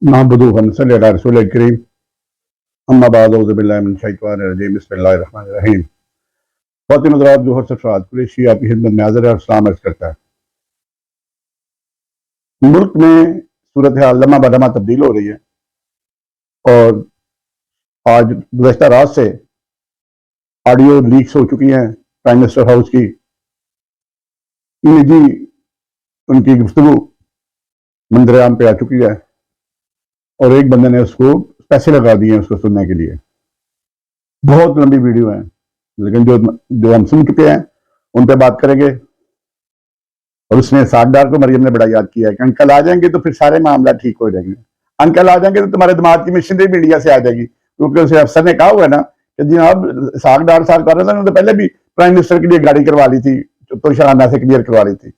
नहमदुहु व नसल्ली अला रसूलिल करीम अम्मा बाद औज़ु बिल्लाहि मिनश शैतानिर रजीम बिस्मिल्लाहिर रहमानिर रहीम। ख़वातीन हज़रात, ज़ोहर से फ़रात कुरैशी आपकी खिदमत में हाज़िर है और सलाम अर्ज़ करता है। मुल्क में सूरत हाल लम्हा ब लम्हा तब्दील हो रही है और आज गुज़श्ता रात से ऑडियो लीक्स हो चुकी हैं प्राइम मिनिस्टर हाउस की। निजी उनकी गुफ्तगू मंजरेआम पे आ चुकी है और एक बंदे ने उसको पैसे लगा दिए हैं उसको सुनने के लिए। बहुत लंबी वीडियो है, लेकिन जो हम सुन चुके हैं उन पे बात करेंगे। और उसने सागदार को मरियम ने बड़ा याद किया है कि अंकल आ जाएंगे तो फिर सारे मामला ठीक हो जाएंगे, अंकल आ जाएंगे तो तुम्हारे दिमाग की मशीनरी मीडिया से आ जाएगी। क्योंकि उसे अफसर ने कहा हुआ है ना कि जनाब सागदार साहब कर रहे थे, उन्होंने तो पहले भी प्राइम मिनिस्टर के लिए गाड़ी करवा ली थी, तो शाहाना से क्लियर करवा ली थी।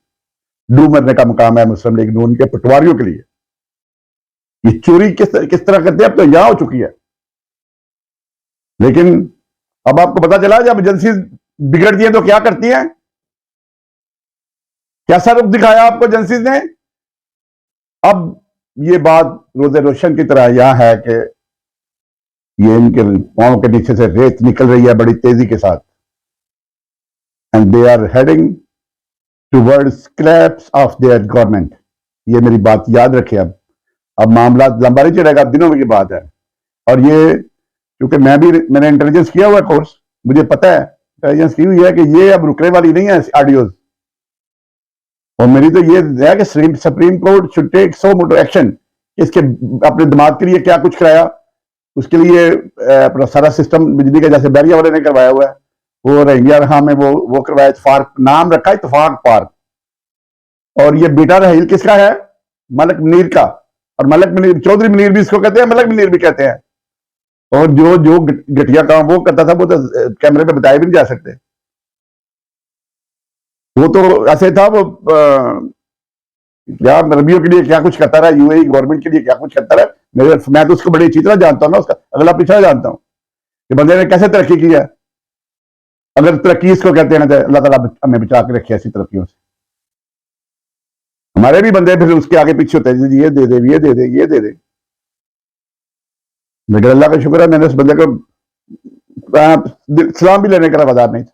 डू मरने का मुकाम है मुस्लिम लीग नून के पटवारियों के लिए। ये चोरी किस तरह करते हैं अब तो यहां हो चुकी है। लेकिन अब आपको पता चला जब एजेंसी बिगड़ती है तो क्या करती है, कैसा रुख दिखाया आपको एजेंसीज ने। अब ये बात रोजे रोशन की तरह यह है कि ये इनके पांव के नीचे से रेत निकल रही है बड़ी तेजी के साथ, and they are heading towards collapse of their government. ये मेरी बात याद रखें। अब मामला लंबा नहीं चलेगा, दिनों की बात है। और ये क्योंकि मैंने इंटेलिजेंस किया हुआ कोर्स, मुझे पता है, इंटेलिजेंस की हुई है कि ये अब रुकने वाली नहीं है ऑडियोज। और मेरी तो ये है कि Supreme Court should take suo motu action. इसके अपने दिमाग के लिए क्या कुछ कराया, उसके लिए अपना सारा सिस्टम बिजली का जैसे बैरिया वाले ने करवाया हुआ है वो रंगिया रहा में वो करवाया। इत्तेफाक नाम रखा है, इत्तेफाक पार्क। और ये बेटा रहील किसका है? मलक मुनीर का। और मलक मुनीर, चौधरी मुनीर भी इसको कहते हैं, मलक मुनीर भी कहते हैं। और जो घटिया काम वो करता था वो तो कैमरे पे बताए भी नहीं जा सकते। वो तो ऐसे था, वो क्या रबियों के लिए क्या कुछ करता रहा, यूएई गवर्नमेंट के लिए क्या कुछ करता रहा। मैं तो उसको बड़ी अच्छी तरह जानता हूं ना, उसका अगला पिछड़ा जानता हूं कि बंदे ने कैसे तरक्की की है। अगर तरक्की इसको कहते हैं तो अल्लाह ताला हमें बचा के रखे ऐसी तरक्कियों से। हमारे भी बंदे फिर उसके आगे पीछे होते हैं, ये दे दे, ये दे दे, ये दे दे। लेकिन अल्लाह का शुक्र है मैंने उस बंदे को सलाम भी लेने का रवादार नहीं था,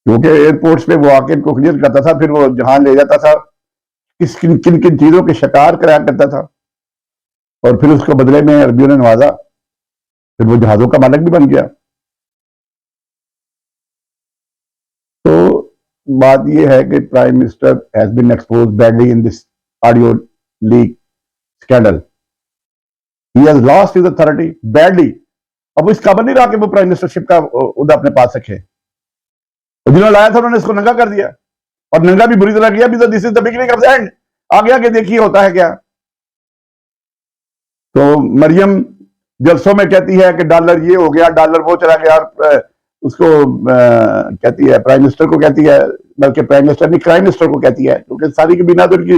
क्योंकि एयरपोर्ट्स पे वो आके इनको क्लियर करता था, फिर वो जहां ले जाता था किन किन चीजों के शिकार कराया करता था। और फिर उसको बदले में अरबियों ने नवाजा, फिर वो जहाजों का मालिक भी बन गया। तो बात यह है कि prime minister has been exposed badly in this audio leak scandal. He has lost his authority badly. अब वो इस काबिल नहीं रहा कि वो प्राइम मिनिस्टरशिप का उहदा अपने पास रखे। जिन्होंने लाया था उन्होंने इसको नंगा कर दिया, और नंगा भी बुरी तरह किया भी। तो this is the beginning of the end. आगे आगे देखिए होता है क्या। तो मरियम जलसों में कहती है कि डॉलर ये हो गया, डॉलर वो चला गया। उसको कहती है, प्राइम मिनिस्टर को कहती है, बल्कि प्राइम मिनिस्टर नहीं प्राइम मिनिस्टर को कहती है, क्योंकि सारी की बिना तो उनकी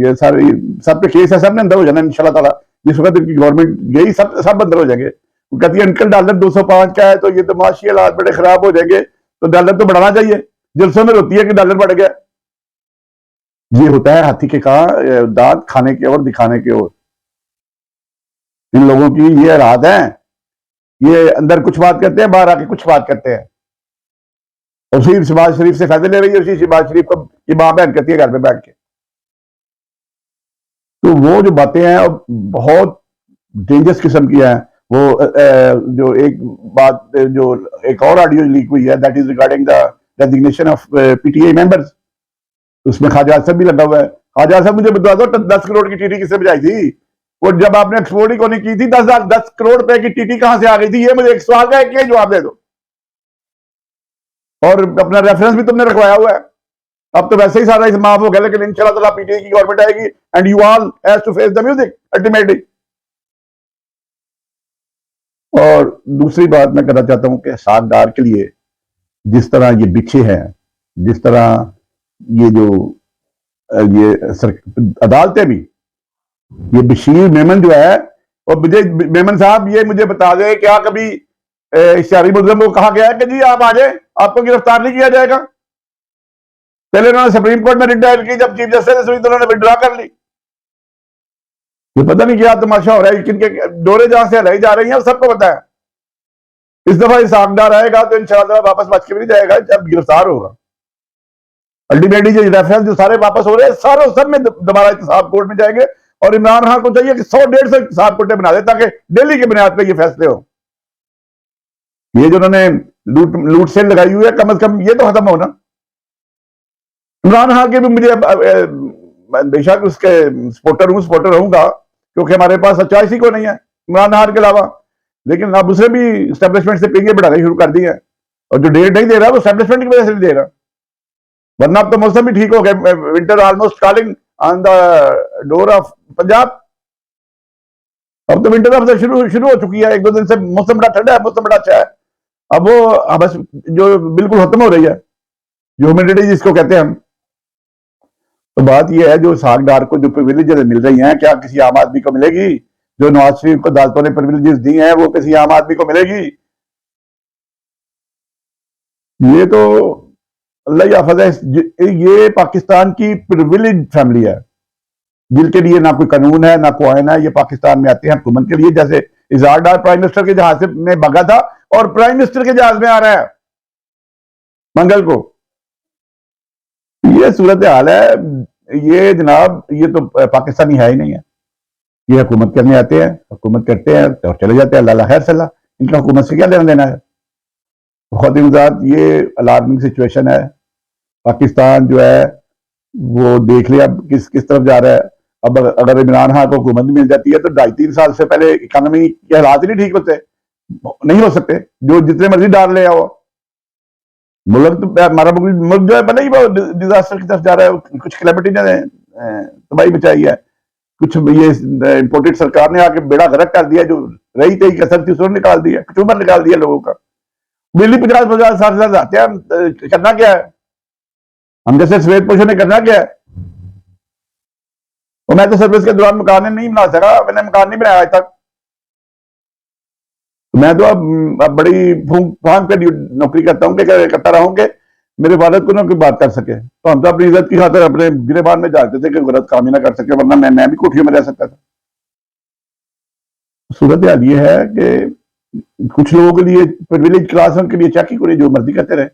ये सारी सब पे केस है, सब ने अंदर हो जाना इंशाल्लाह ताला। जिस वक्त इनकी गवर्नमेंट गई सब अंदर हो जाएंगे। वो कहती है अंकल डॉलर 205 का है तो ये तो माशी हालात बड़े खराब हो जाएंगे, तो डॉलर तो बढ़ाना चाहिए। जलसों में रोती है कि डॉलर बढ़ गया। ये होता है हाथी के कहा दांत खाने के और दिखाने के और। इन लोगों की ये हालात है, ये अंदर कुछ बात करते हैं, बाहर आके कुछ बात करते हैं। और सिर्फ शहबाज शरीफ से फायदे ले रही है, उसी शहबाज शरीफ को ये मां बहन करती है घर पे बैठ के। तो वो जो बातें हैं बहुत डेंजरस किस्म की है। वो जो एक बात, जो एक और ऑडियो लीक हुई है, that is regarding the designation of PTI members. उसमें ख्वाजा आसफ भी लगा हुआ है। ख्वाजा आसफ मुझे बता दो 10 करोड़ की टीटी किससे बजाई थी? और जब आपने एक्सपोर्ट ही को नहीं की थी, 10 करोड़ रुपए की टीटी कहां से आ गई थी? ये मुझे एक सवाल का एक जवाब दे दो। और अपना रेफरेंस भी तुमने रखवाया हुआ है। अब तो वैसे ही सारा इस माफ हो गया, लेकिन इंशाल्लाह ताला पीटीआई की गवर्नमेंट आएगी and you all have to face the music ultimately. और दूसरी बात मैं कहना चाहता हूं कि सागदार के लिए जिस तरह ये बिछे हैं, जिस तरह ये जो ये अदालतें भी, ये बशीर मेमन जो है, और मुझे मेमन साहब ये मुझे बता दें क्या कभी इश्तिहारी मुल्ज़िम को कहा गया है कि जी आप आ जाए, आपको गिरफ्तार नहीं किया जाएगा? पहले उन्होंने सुप्रीम कोर्ट में रिट दायर की, जब चीफ जस्टिस हुई तो उन्होंने विड्रॉ कर ली। ये पता नहीं क्या तमाशा हो रहा है, किनके डोरे जहां से हलाई जा रही हैं सबको पता है। इस दफा इसाकदार आएगा तो इंशाल्लाह वापस बच के भी नहीं जाएगा, जब गिरफ्तार होगा। अल्टीमेटली जो रेफरेंस जो सारे वापस हो रहे हैं, सारे सब में दोबारा इहतसाब कोर्ट में जाएंगे। और इमरान खान को चाहिए कि 100-150 इहतसाब कोर्टें बना दे ताकि डेली की बुनियाद पर ये फैसले हो। ये जो उन्होंने लूट सेल लगाई हुई है, कम से कम ये तो खत्म हो ना। इमरान खान के भी मुझे बेशक उसके सपोर्टर रहूंगा, क्योंकि हमारे पास चॉइस ही को नहीं है इमरान खान के अलावा। लेकिन अब उसे भी स्टैब्लिशमेंट से पेंगे बढ़ाने शुरू कर दी है, और जो डेट नहीं दे रहा वो स्टैब्लिशमेंट की वजह से नहीं दे रहा। वरना अब तो मौसम भी ठीक हो गया, winter almost calling on the door of Punjab. अब तो विंटर ऑफ शुरू हो चुकी है, 1-2 दिन से मौसम बड़ा ठंडा है, मौसम बड़ा अच्छा है। अब वो बस जो बिल्कुल खत्म हो रही है, जो ह्यूमिडिटी जिसको कहते हैं हम। तो बात यह है, जो सागदार को जो प्रिविलेजेस मिल रही हैं, क्या किसी आम आदमी को मिलेगी? जो नवाज शरीफ को अदालतों ने प्रिविलेजेस दी हैं, वो किसी आम आदमी को मिलेगी? ये तो अल्लाह ही हाफ़िज़ है। ये पाकिस्तान की प्रिविलेज फैमिली है, जिनके लिए ना कोई कानून है ना कोई आइन है। ये पाकिस्तान में आते हैं हुकूमत के लिए, जैसे इज़हार डार प्राइम मिनिस्टर के जहाज में भागा था और प्राइम मिनिस्टर के जहाज में आ रहा है मंगल को। ये सूरत हाल है। ये जनाब, ये तो पाकिस्तानी है ही नहीं है। ये हुकूमत करने आते हैं, हुकूमत करते हैं और चले जाते हैं, अल्लाह खैर सल्ला। इनका हुकूमत से क्या लेना देना है? बहुत ही ज़्यादा ये अलार्मिंग सिचुएशन है। पाकिस्तान जो है वो देख लिया किस किस तरफ जा रहा है। अब अगर इमरान खान को हुकूमत मिल जाती है तो 2.5-3 साल से पहले इकोनॉमी के हालात ही नहीं ठीक होते, नहीं हो सकते। जो जितने मर्जी डाल ले आओ, मुल्क तो हमारा मुल्क जो है पहले ही वो डिजास्टर की तरफ जा रहा है। कुछ कैलेमिटी ने तबाही मचाई है, कुछ ये इम्पोर्टेड सरकार ने आके बेड़ा गर्क कर दिया। जो रही तही कसर थी उसको निकाल दिया, कचूमर निकाल दिया लोगों का। बिजली 50,000-60,000 आते हैं, करना क्या है? हम जैसे श्वेत पोषण ने करना क्या है? और मैं तो सर्विस के दौरान मकान नहीं बना सका, मैंने मकान नहीं बनाया आज तक। मैं तो अब बड़ी फूंक फांक कर नौकरी करता हूँ, करता रहा हूँ कि मेरे वालिद को ना कोई बात कर सके। तो हम तो अपनी इज्जत की खातिर अपने गिरेबान में जाते थे कि गलत काम ही ना कर सके, वरना मैं भी कोठियों में रह सकता था। सूरत हाल ये है कि कुछ लोगों के लिए प्रिविलेज क्लास के लिए चाकी को जो मर्जी करते रहे।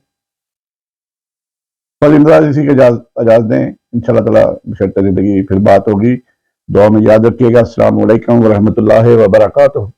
बस इमराज इसी के इजाजत दें, इंशाल्लाह ताला बशर्ते जिंदगी फिर बात होगी। दुआ में याद रखिएगा। अस्सलाम वालेकुम व रहमतुल्लाहि व बरकातुहू।